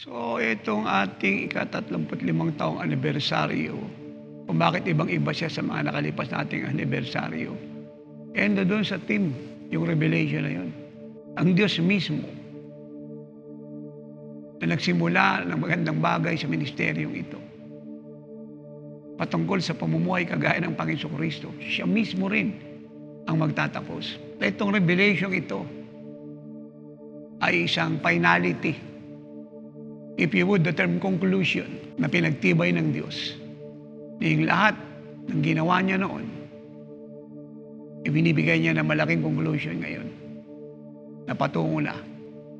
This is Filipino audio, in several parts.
So, itong ating ika-35 taong anibersaryo, kung bakit ibang-iba siya sa mga nakalipas nating anibersaryo. And doon sa team, yung revelation na yun. Ang Diyos mismo na nagsimula ng magandang bagay sa ministeryong ito. Patungkol sa pamumuhay kagaya ng Panginoon Kristo, siya mismo rin ang magtatapos. Itong revelation ito ay isang finality. If you would, the term conclusion na pinagtibay ng Diyos. Yung lahat ng ginawa niya noon, ibinibigay niya ng malaking conclusion ngayon na patungo na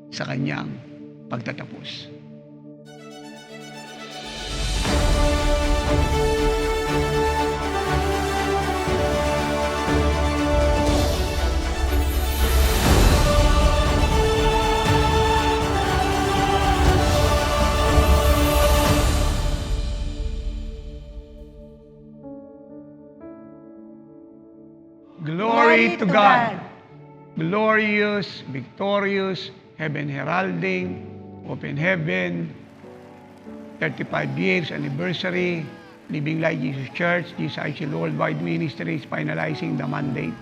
sa kanyang pagtatapos. Glory to God. Glorious, victorious, heaven heralding, open heaven, 35 years anniversary, Living Light Jesus Church, GCIC Worldwide Ministries, finalizing the mandate.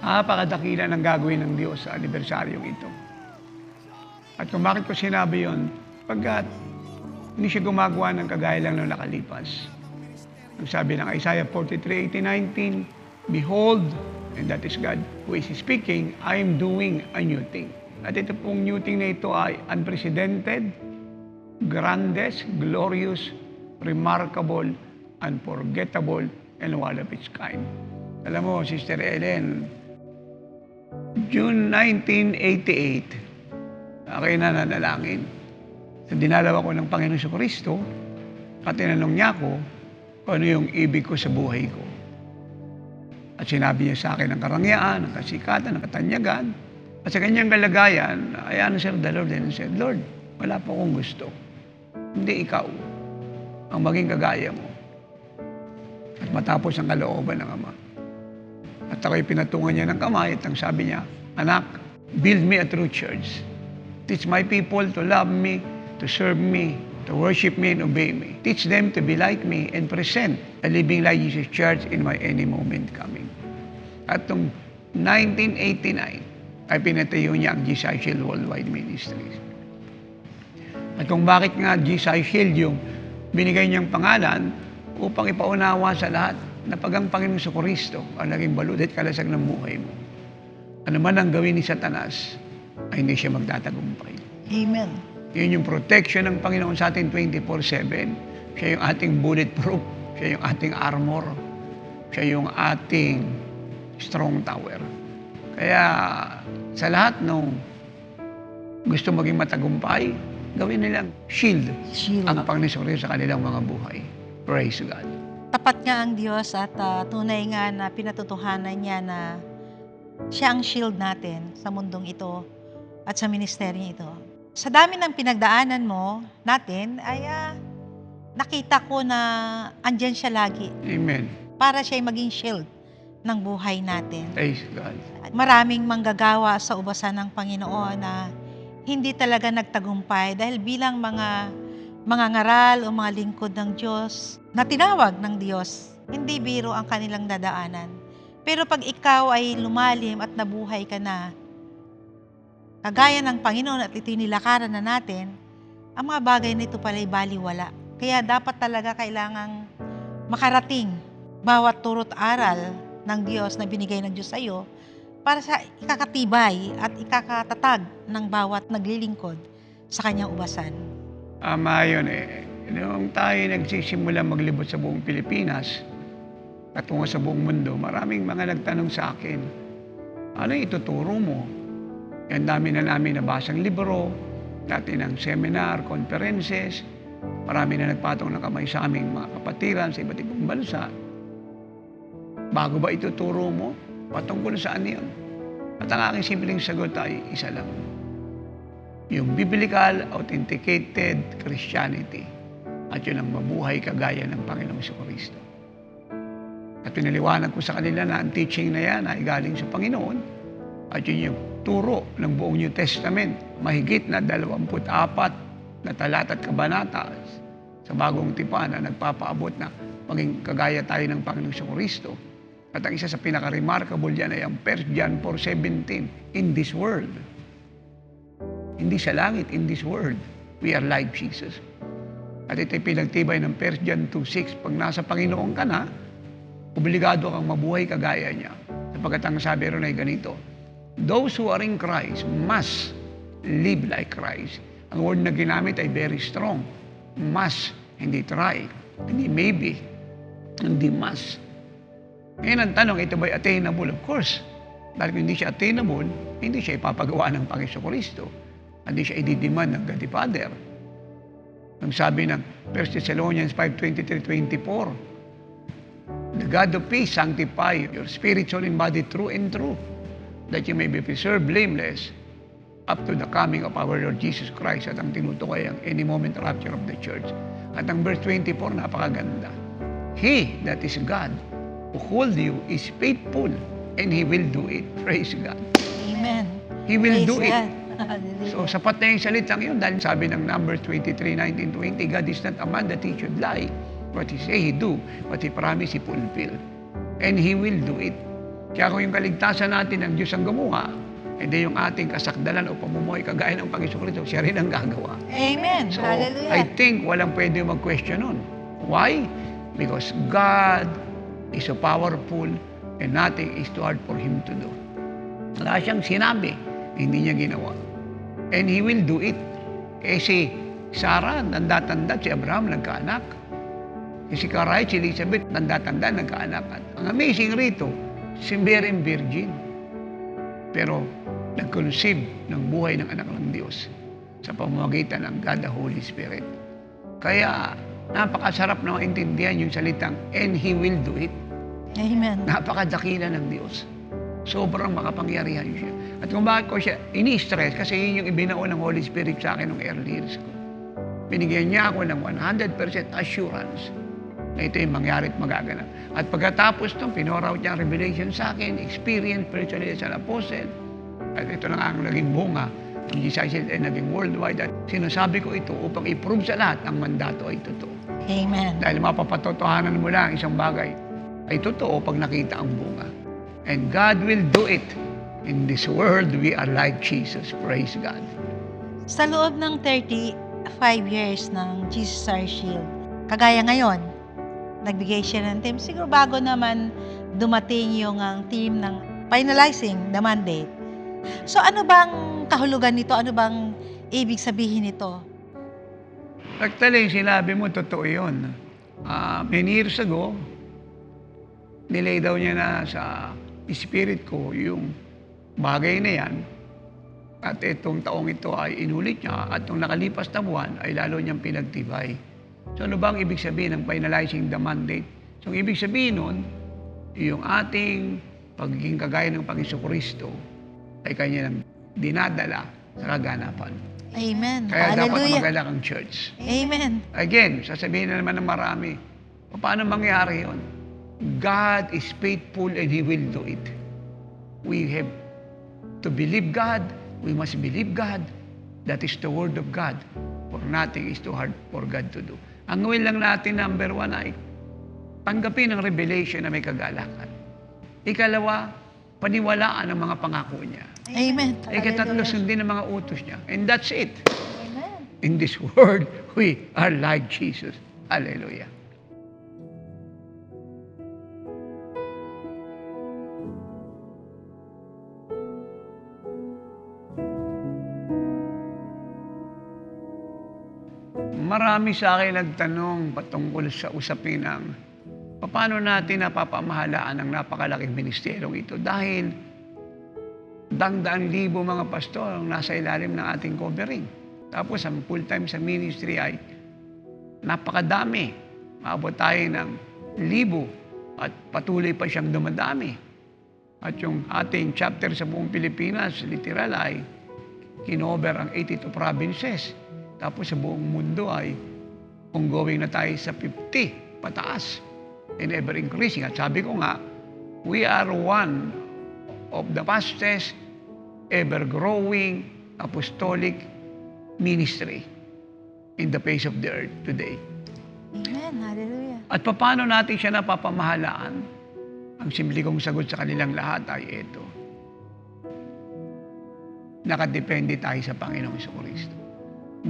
Napakadakila ng gagawin ng Diyos sa anibersaryong ito. At kung bakit ko sinabi yun, pagkat hindi siya gumagawa ng kagaya lang na nakalipas. Ang sabi ng Isaiah 43:18-19, Behold, and that is God who is speaking, I am doing a new thing. At ito pong new thing na ito ay unprecedented, grandiose, glorious, remarkable, unforgettable, and one of its kind. Alam mo, Sister Ellen, June 1988, ako'y nananalangin. So, dinalaw ako ng Panginoon sa Kristo at tinanong niya ako kung ano yung ibig ko sa buhay ko. At sinabi niya sa akin ang karangyaan, ang kasikatan, ang katanyagan. At sa kanyang kalagayan, I answered the Lord and said, Lord, wala po akong gusto. Hindi ikaw ang maging kagaya mo. At matapos ang kalooban ng Ama. At ako'y pinatungan niya ng kamay at ang sabi niya, Anak, build me a true church. Teach my people to love me, to serve me, to worship me and obey me. Teach them to be like me and present a Living Light Jesus Church in my any moment coming. At noong 1989, ay pinatayo niya ang GCI Shield Worldwide Ministries. At kung bakit nga GCI Shield yung binigay niyang pangalan upang ipaunawa sa lahat na pag ang Panginoon sa Kristo ang naging balud at kalasag ng buhay mo, ano man ang gawin ni Satanas, ay hindi siya magtatagumpay. Amen. Yun yung protection ng Panginoon sa atin 24/7. Siya yung ating bulletproof. Siya yung ating armor. Siya yung ating strong tower. Kaya sa lahat ng gusto maging matagumpay, gawin nilang shield. Ang Panginoon sa kanilang mga buhay. Praise God. Tapat nga ang Diyos at tunay nga na pinatutuhanan niya na siya ang shield natin sa mundong ito at sa ministeryo ito. Sa dami ng pinagdaanan mo natin, ay nakita ko na andyan siya lagi. Amen. Para siya ay maging shield ng buhay natin. Praise God. Maraming manggagawa sa ubasan ng Panginoon na hindi talaga nagtagumpay dahil bilang mga ngaral o mga lingkod ng Diyos na tinawag ng Diyos, hindi biro ang kanilang dadaanan. Pero pag ikaw ay lumalim at nabuhay ka na, kagaya ng Panginoon at ito'y nilakaran na natin, ang mga bagay na ito pala'y baliwala. Kaya dapat talaga kailangang makarating bawat turot aral ng Diyos na binigay ng Diyos sa iyo para sa ikakatibay at ikakatatag ng bawat naglilingkod sa kanyang ubasan. Yun eh. Noong tayo nagsisimula maglibot sa buong Pilipinas, patungo sa buong mundo, maraming mga nagtanong sa akin, ano ituturo mo? Ang dami na namin nabasang libro, dati ng seminar, conferences, marami na nagpatong ng kamay sa aming mga kapatiran sa iba't ibang bansa. Bago ba ituturo mo? Patungkol saan yun? At ang aking simpleng sagot ay isa lang. Yung biblical, authenticated Christianity. At yun ang mabuhay kagaya ng Panginoong Kristo. At pinaliwanag ko sa kanila na ang teaching na yan ay galing sa Panginoon. At yun yung turo ng buong New Testament. Mahigit na 24 na talata at kabanata sa bagong tipan na nagpapaabot na maging kagaya tayo ng Panginoong Kristo. At ang isa sa pinaka-remarkable yan ay ang 1 John 4:17, in this world. Hindi sa langit, in this world, we are like Jesus. At ito'y pinagtibay ng 1 John 2:6, pag nasa Panginoon ka na, obligado kang mabuhay kagaya niya. Sapagkat ang sabi ron ay ganito, those who are in Christ must live like Christ. Ang word na ginamit ay very strong. Must, hindi try, hindi maybe, hindi must. Ngayon ang tanong, ito ba'y attainable? Of course. Dahil kung hindi siya attainable, hindi siya ipapagawa ng Panginoon Kristo. Hindi siya i-demand ng God the Father. Ang sabi ng 1 Thessalonians 5:23-24, the God of peace sanctify your spirit, soul, and body true and true, that you may be preserved blameless up to the coming of our Lord Jesus Christ. At ang tinutukoy ang any moment rapture of the church. At ang verse 24, napakaganda. He that is God, who hold you, is faithful, and He will do it. Praise God. Amen. He will Praise do it. God. Hallelujah. So, sapat na yung salitang yun. Dahil sabi ng Numbers 23:19-20, God is not a man that He should lie. What He say, He do. What He promise, He fulfill. And He will do it. Kaya kung yung kaligtasan natin ng Diyos ang gumawa, hindi yung ating kasakdalan o pamumuhay kagaya ng Panginoon Kristo, siya rin ang gagawa. Amen. So, Hallelujah. I think walang pwede mag-question nun. Why? Because God is so powerful and nothing is too hard for Him to do. Wala siyang sinabi, hindi niya ginawa. And He will do it. Eh si Sarah, tanda-tanda, si Abraham nagkaanak. Si Sarai, si Elizabeth, tanda-tanda, nagkaanak. Ang amazing rito, si Mary virgin. Pero nag-conceive ng buhay ng anak ng Diyos sa pamamagitan ng God the Holy Spirit. Kaya napakasarap na maintindihan yung salitang, and He will do it. Amen. Napakadakila ng Diyos. Sobrang makapangyarihan siya. At kung bakit ko siya ini-stress, kasi yun yung ibinao ng Holy Spirit sa akin ng early years ko. Binigyan niya ako ng 100% assurance na ito yung mangyari at magaganap. At pagkatapos nung pinoraw niya ang revelation sa akin, experience personally as an apostle, at ito na nga ang naging bunga ng discipleship ay naging worldwide. At sinasabi ko ito upang i-prove sa lahat ang mandato ay totoo. Amen. Dahil mapapatotohanan mo lang isang bagay ay totoo pag nakita ang bunga. And God will do it. In this world, we are like Jesus. Praise God. Sa loob ng 35 years ng Jesus Our Shield, kagaya ngayon, nagbigay siya ng team. Siguro bago naman dumating yung ang team ng finalizing the mandate. So ano bang kahulugan nito? Ano bang ibig sabihin nito? Actually, sinabi mo, totoo yun. Many years ago, nilay daw niya na sa spirit ko yung bagay na yan. At itong taong ito ay inulit niya at nung nakalipas na buwan ay lalo niyang pinagtibay. So ano bang ibig sabihin ng finalizing the mandate? So ang ibig sabihin nun, yung ating pagiging kagaya ng Panginoon Kristo ay kanya nang dinadala sa kaganapan. Amen. Kaya dapat Hallelujah. magalak ang church. Amen. Again, sasabihin na naman ng marami, paano mangyari yon? God is faithful and He will do it. We have to believe God. We must believe God. That is the Word of God. For nothing is too hard for God to do. Ang gawin lang natin, number one, ay tanggapin ang revelation na may kagalakan. Ikalawa, paniwalaan ang mga pangako niya. Amen. Ikatatlo, sundin ang mga utos niya. And that's it. Amen. In this world, we are like Jesus. Hallelujah. Marami sa akin nagtanong patungkol sa usapin ng paano natin napapamahalaan ang napakalaking ministeryong ito dahil dang-daang libo mga pastor ang nasa ilalim ng ating covering. Tapos ang full-time sa ministry ay napakadami. Maabot tayo ng libo at patuloy pa siyang dumadami. At yung ating chapter sa buong Pilipinas, literal ay kinover ang 82 provinces. Tapos sa buong mundo ay ongoing na tayo sa 50 pataas and ever increasing. At sabi ko nga, we are one of the fastest ever growing apostolic ministry. in the face of the earth today. Amen. Hallelujah. At paano natin siya napapamahalaan? Ang simple kong sagot sa kanilang lahat ay ito. Nakadepende tayo sa Panginoong Jesucristo.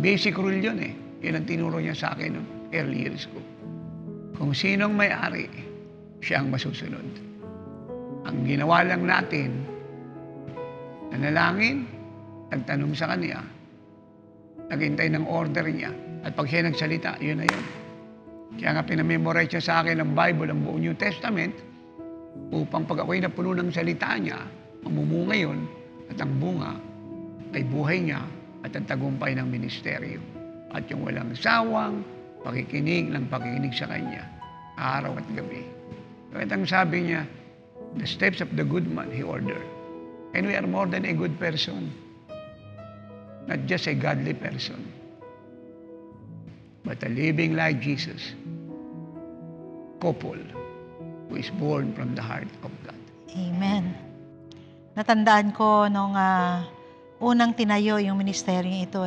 Basic rule yun eh. Yun ang tinuro niya sa akin noong early years ko. Kung sinong may-ari, siya ang masusunod. Ang ginawa lang natin, nanalangin, nagtanong sa Kanya, naghintay ng order niya, at pag siya nagsalita, yun na yun. Kaya nga pinamemorize niya sa akin ang Bible, ang buong New Testament, upang pag ako'y napuno ng salita niya, mamumunga yun, at ang bunga ay buhay niya at ang tagumpay ng ministeryo. At yung walang sawang pakikinig sa Kanya, araw at gabi. At ang sabi niya, the steps of the good man, He ordered. And we are more than a good person. Not just a godly person. But a living like Jesus. Couple who is born from the heart of God. Amen. Natandaan ko nung unang tinayo yung ministeryo ito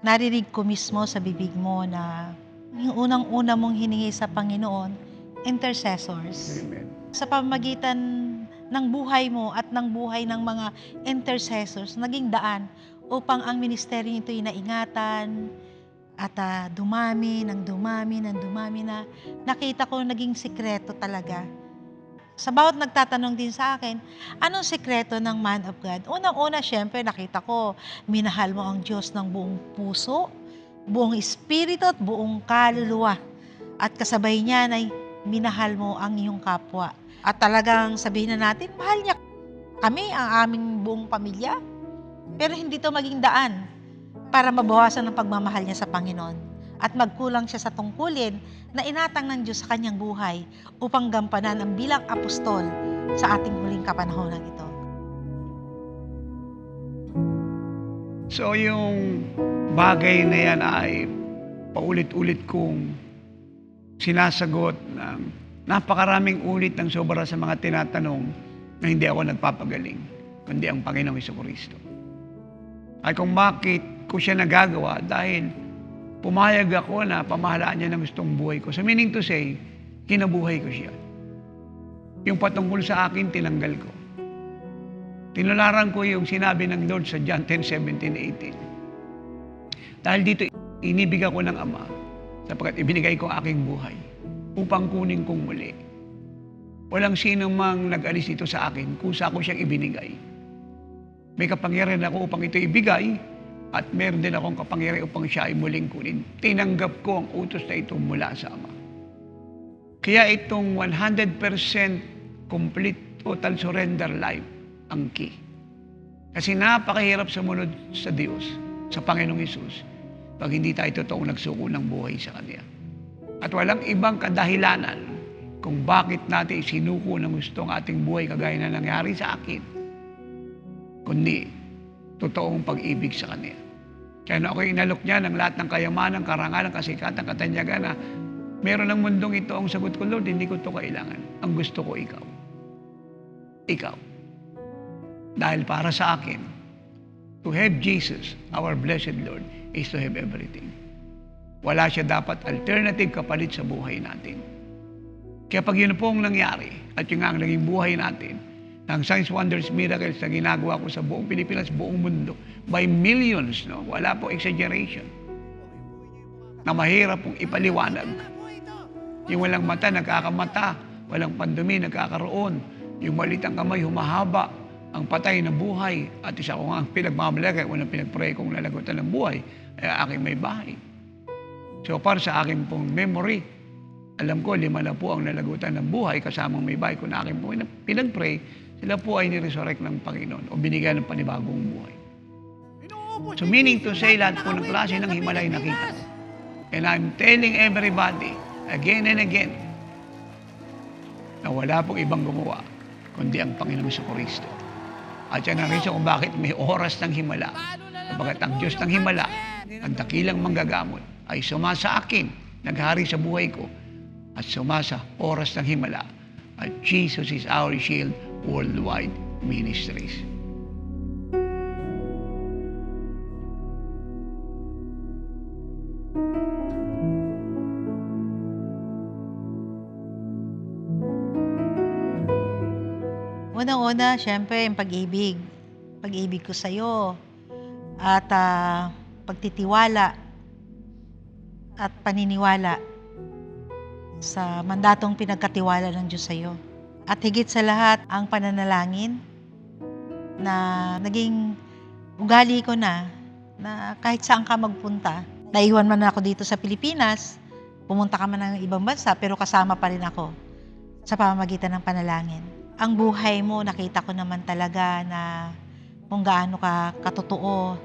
narinig ko mismo sa bibig mo na yung unang-una mong hiningi sa Panginoon, intercessors. Amen. Sa pamamagitan ng buhay mo at ng buhay ng mga intercessors, naging daan upang ang ministeryo ito'y naingatan at dumami na nakita ko naging sikreto talaga. Sa bawat nagtatanong din sa akin, anong sikreto ng man of God? Unang-una, syempre, nakita ko, minahal mo ang Diyos ng buong puso, buong espiritu at buong kaluluwa. At kasabay niyan ay minahal mo ang iyong kapwa. At talagang sabihin na natin, mahal niya kami, ang aming buong pamilya. Pero hindi to maging daan para mabawasan ang pagmamahal niya sa Panginoon at magkulang siya sa tungkulin na inatang ng Diyos sa kanyang buhay upang gampanan ang bilang apostol sa ating huling kapanahonan ito. So yung bagay na yan ay paulit-ulit kong sinasagot ng napakaraming ulit ng sobra sa mga tinatanong na hindi ako nagpapagaling, kundi ang Panginoong Jesucristo. Ay kung bakit ko siya nagagawa dahil pumayag ako na pamahalaan niya ng gustong buhay ko. So meaning to say, kinabuhay ko siya. Yung patungkol sa akin, tinanggal ko. Tinularan ko yung sinabi ng Lord sa John 10:17-18. Dahil dito, inibig ako ng Ama sapagkat ibinigay ko ang aking buhay upang kunin kong muli. Walang sino mang nag-alis dito sa akin kusa ko siyang ibinigay. May kapangyarihan ako upang ito ibigay at meron din akong kapangyarihan upang siya ay muling kunin. Tinanggap ko ang utos na ito mula sa Ama. Kaya itong 100% complete total surrender life ang key. Kasi napakahirap sumunod sa Diyos, sa Panginoong Hesus, pag hindi tayo totoong nagsuko ng buhay sa Kanya. At walang ibang kadahilanan kung bakit natin isinuko ng gusto ang ating buhay kagaya na nangyari sa akin, kundi totoong pag-ibig sa Kanya. Kaya na ako inalok niya ng lahat ng kayamanan, karangalan, kasikatan, katanyagan na meron ng mundong ito ang sagot ko, Lord, hindi ko ito kailangan. Ang gusto ko, ikaw. Ikaw. Dahil para sa akin, to have Jesus, our blessed Lord, is to have everything. Wala siya dapat alternative kapalit sa buhay natin. Kaya pag yun po ang nangyari, at yung nga ang naging buhay natin, ng signs, wonders, miracles na ginagawa ko sa buong Pilipinas, buong mundo, by millions, no? Wala po exaggeration. Na mahirap pong ipaliwanag. Yung walang mata, nagkakamata. Walang pandumi, nagkakaroon. Yung malitang kamay, humahaba. Ang patay na buhay. At isa ko nga ang pinagmamalagay, unang pinagpray kong lalagutan ng buhay, ay aking may bahay. So para sa akin pong memory, alam ko, 5 na po ang nalagutan ng buhay kasamang may bahay ko na aking po pinagpray, sila po ay niresurrect ng Panginoon o binigyan ng panibagong buhay. So meaning to say, lahat po ng klase ng himalay nakita ko. And I'm telling everybody, again and again, na wala pong ibang gumawa, kundi ang Panginoong Jesucristo. At yan ang reason kung bakit may oras ng himala. Kapag ang Diyos ng himala, ang dakilang manggagamot, ay sumasa akin, naghari sa buhay ko, at sumasa oras ng himala. At Jesus is our shield, worldwide ministries. Unang-una, syempre, yung pag-ibig. Pag-ibig ko sa'yo. At pagtitiwala at paniniwala sa mandatong pinagkatiwala ng Diyos sa'yo. At higit sa lahat, ang pananalangin na naging ugali ko na kahit saan ka magpunta, naiwan man ako dito sa Pilipinas, pumunta ka man ng ibang bansa, pero kasama pa rin ako sa pamamagitan ng panalangin. Ang buhay mo, nakita ko naman talaga na kung gaano ka katotoo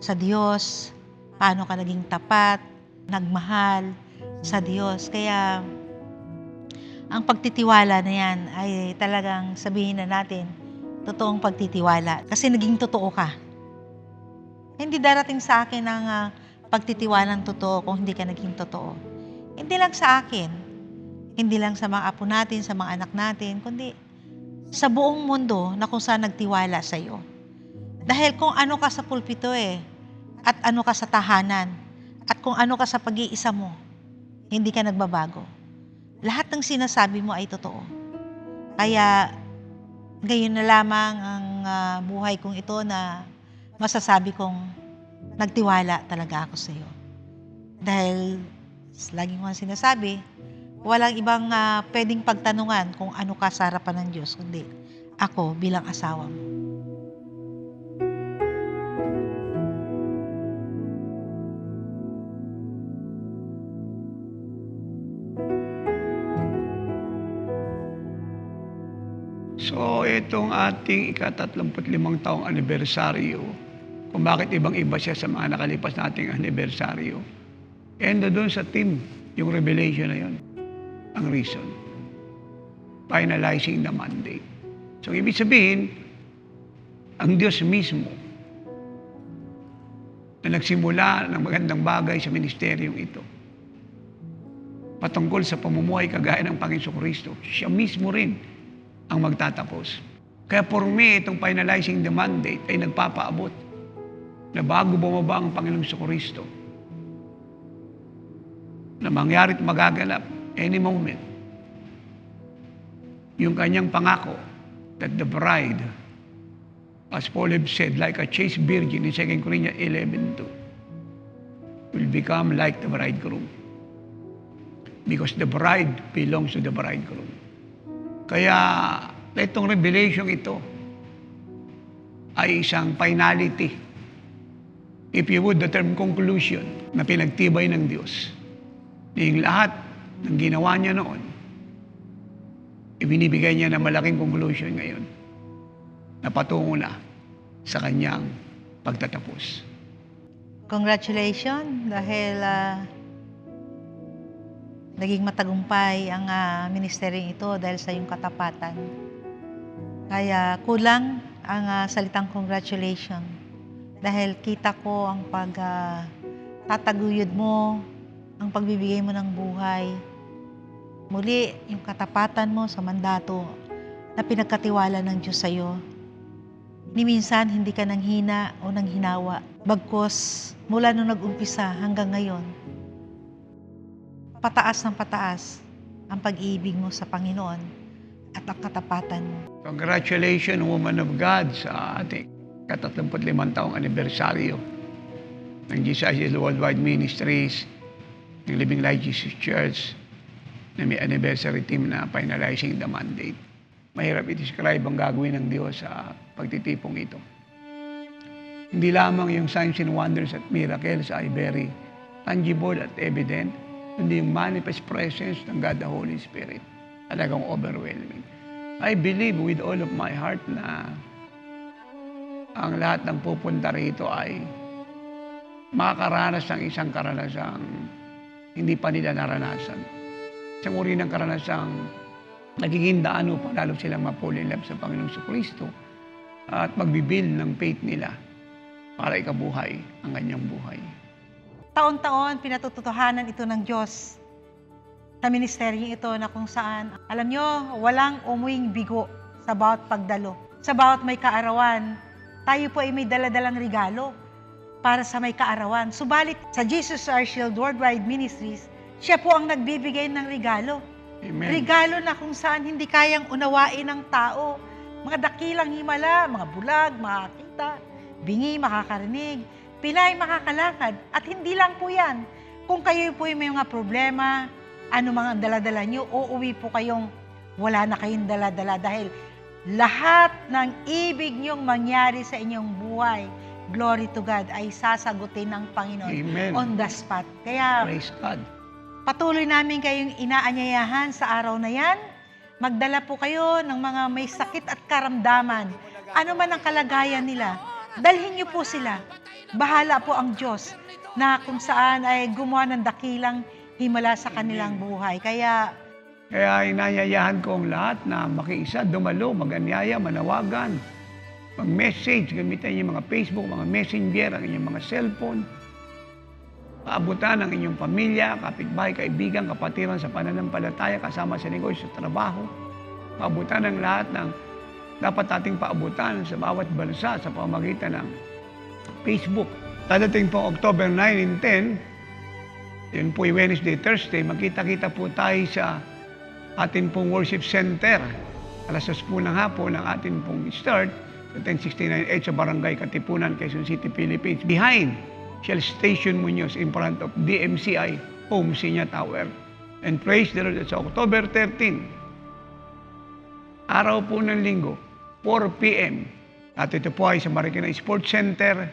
sa Diyos, paano ka naging tapat, nagmahal sa Diyos. Kaya ang pagtitiwala na yan ay talagang sabihin na natin, totoong pagtitiwala. Kasi naging totoo ka. Hindi darating sa akin ang pagtitiwalang totoo kung hindi ka naging totoo. Hindi lang sa akin, hindi lang sa mga apo natin, sa mga anak natin, kundi sa buong mundo na kung saan nagtiwala sa iyo. Dahil kung ano ka sa pulpito at ano ka sa tahanan, at kung ano ka sa pag-iisa mo, hindi ka nagbabago. Lahat ng sinasabi mo ay totoo. Kaya gayon na lamang ang buhay kong ito na masasabi kong nagtiwala talaga ako sa iyo. Dahil lagi ko nga sinasabi, walang ibang pwedeng pagtanungan kung ano ka sa harapan ng Diyos, kundi ako bilang asawa mo. So, itong ating ika-35 taong anibersaryo, kung bakit ibang-iba siya sa mga nakalipas nating anibersaryo, doon sa team, yung revelation na yun, ang reason. Finalizing the mandate. So, ibig sabihin, ang Diyos mismo na nagsimula ng magandang bagay sa ministeryong ito, patungkol sa pamumuhay kagaya ng Panginoong Kristo, siya mismo rin ang magtatapos. Kaya for me, itong finalizing the mandate ay nagpapaabot na bago bumaba ang Panginoong Kristo, na mangyarit magaganap any moment, yung kanyang pangako that the bride, as Paul have said, like a chaste virgin in 2 Corinthians 11:2, will become like the bridegroom. Because the bride belongs to the bridegroom. Kaya itong revelation ito ay isang finality. If you would, the term conclusion na pinagtibay ng Diyos. Yung lahat ng ginawa niya noon, ibinibigay niya na malaking conclusion ngayon na patungo na sa kanyang pagtatapos. Congratulations dahil naging matagumpay ang ministeryong ito dahil sa iyong katapatan. Kaya kulang ang salitang congratulations dahil kita ko ang tataguyod mo, ang pagbibigay mo ng buhay. Muli, yung katapatan mo sa mandato na pinagkatiwala ng Diyos sa iyo. Ni minsan, hindi ka nanghina o nanghinawa. Bagkus, mula nung nag-umpisa hanggang ngayon, pataas ng pataas ang pag-ibig mo sa Panginoon at ang katapatan mo. Congratulations, woman of God, sa ating ika-35 taong anibersaryo ng Jesus Worldwide Ministries, ng Living Light Jesus Church, na may anniversary team na finalizing the mandate. Mahirap i-describe ang gagawin ng Diyos sa pagtitipong ito. Hindi lamang yung signs and wonders at miracles ay very tangible at evident, kundi yung manifest presence ng God the Holy Spirit. Talagang overwhelming. I believe with all of my heart na ang lahat ng pupunta rito ay makakaranas ng isang karanasang hindi pa nila naranasan. Isang uri ng karanasang nagiging daan upang lalo silang ma-fall in love sa Panginoong Kristo at magbibuild ng faith nila para ikabuhay ang kanyang buhay. Taon-taon, pinatutuhanan ito ng Diyos sa ministeryong ito na kung saan, alam nyo, walang umuwing bigo sa bawat pagdalo. Sa bawat may kaarawan, tayo po ay may daladalang regalo para sa may kaarawan. Subalit sa Jesus Our Shield Worldwide Ministries, siya po ang nagbibigay ng regalo. Amen. Regalo na kung saan hindi kayang unawain ng tao. mga dakilang himala, mga bulag, makakita, bingi, makakarinig, pilay, makakalakad. At hindi lang po yan. Kung kayo po may mga problema, ano mga dala-dala nyo, uuwi po kayong wala na kayong dala-dala dahil lahat ng ibig nyong mangyari sa inyong buhay, glory to God, ay sasagutin ng Panginoon. Amen. On the spot. Kaya Praise God. patuloy namin kayong inaanyayahan sa araw na yan. Magdala po kayo ng mga may sakit at karamdaman. Ano man ang kalagayan nila, dalhin niyo po sila. Bahala po ang Diyos na kung saan ay gumawa ng dakilang himala sa kanilang buhay. Kaya inayayahan ko ang lahat na makiisa, dumalo, mag-anyaya, manawagan, mag-message, gamitan yung mga Facebook, mga messenger, ang inyong mga cellphone, paabutan ang inyong pamilya, kapitbahay, kaibigan, kapatiran sa pananampalataya, kasama sa negosyo, sa trabaho, paabutan ang lahat ng dapat ating paabutan sa bawat bansa sa pamamagitan ng Facebook. Dadating po October 9 and 10, yun po yung Wednesday, Thursday, magkita-kita po tayo sa ating pong worship center. Alas 10 po ng hapon ang ating pong start sa 1069 sa Barangay Katipunan, Quezon City, Philippines. Behind Shell Station Muñoz, in front of DMCI Home Sinya Tower. And praise the Lord, sa October 13, araw po ng linggo, 4 p.m. At ito po ay sa Marikina Sports Center,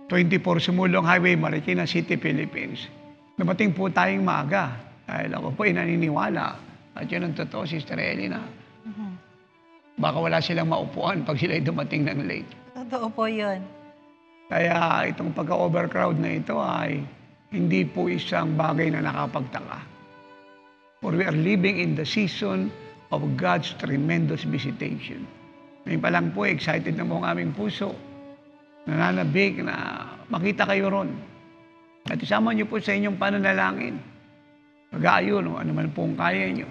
24 Sumulong Highway, Marikina City, Philippines. Dumating po tayong maaga dahil ako po ay naniniwala. At yun ang totoo, Sister Elena. Baka wala silang maupuan pag sila ay dumating ng late. totoo po yun. Kaya itong pagka-overcrowd na ito ay hindi po isang bagay na nakapagtaka. For we are living in the season of God's tremendous visitation. Ngayon pa lang po, excited na po ang aming puso. Nananabik na makita kayo ron. At isama niyo po sa inyong pananalangin. Pag-aayon o ano man pong kaya niyo.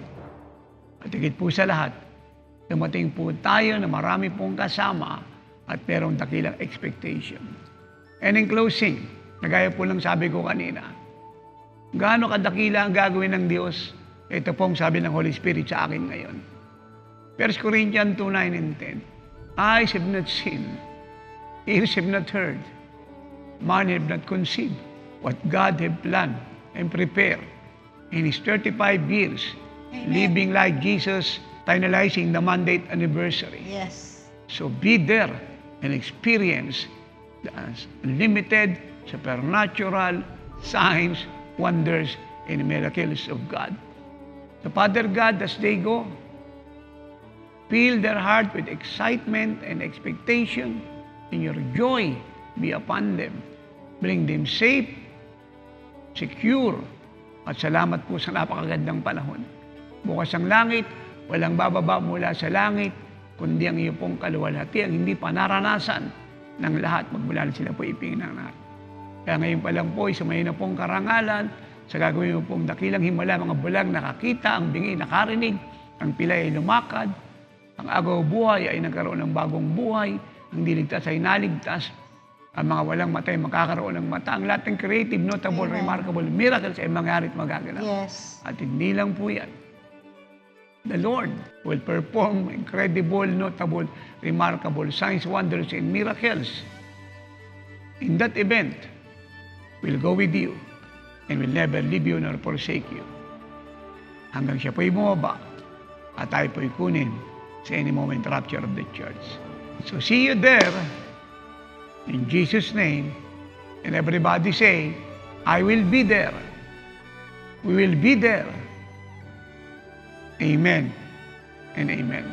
At higit po sa lahat, dumating po tayo na marami pong kasama at merong dakilang expectation. And in closing, nagaya po ng sabi ko kanina, gaano kadakila ang gagawin ng Diyos? Ito pong sabi ng Holy Spirit sa akin ngayon. 1 Corinthians 2:9 and 10. Eyes have not seen, ears have not heard, man have not conceived what God have planned and prepared in His 35 years, living like Jesus, finalizing the mandate anniversary. Yes. So be there and experience the unlimited, supernatural signs, wonders, and miracles of God. The Father God, as they go, fill their heart with excitement and expectation, and your joy be upon them. Bring them safe, secure, at salamat po sa napakagandang panahon. Bukas ang langit, walang bababa mula sa langit, kundi ang iyo pong kaluwalhati, ang hindi pa naranasan ng lahat, magmula sila po ipinanganak. Kaya ngayon pa lang po, sa may na pong karangalan, sa gagawin mo pong dakilang himala, mga bulag nakakita, ang bingi nakarinig, ang pilay ay lumakad, ang agaw buhay ay nagkaroon ng bagong buhay, ang diligtas ay naligtas, ang mga walang mata ay makakaroon ng mata, ang lahat ng creative, notable, remarkable miracles ay mangyari at magaganap. Yes. At hindi lang po yan. The Lord will perform incredible, notable, remarkable signs, wonders, and miracles. In that event, we'll go with you and will never leave you nor forsake you. Hanggang siya po'y bumaba at tayo po'y kunin sa any moment rapture of the church. So see you there in Jesus' name. And everybody say, I will be there. We will be there. Amen and amen.